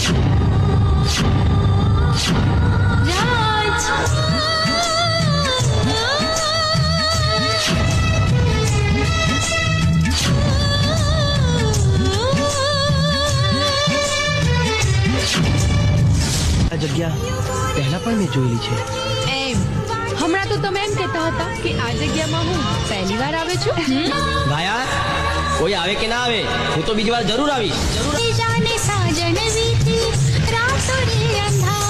આ જગ્યા પહેલા પણ મેં જોયેલી છે. એમ હમણાં તો તમે એમ કહેતા હતા કે આ જગ્યામાં હું પહેલી વાર આવે છું. ભાયા કોઈ આવે કે ના આવે, હું તો બીજી વાર જરૂર આવીશ. जाने साजन बीती रातों रे अंधार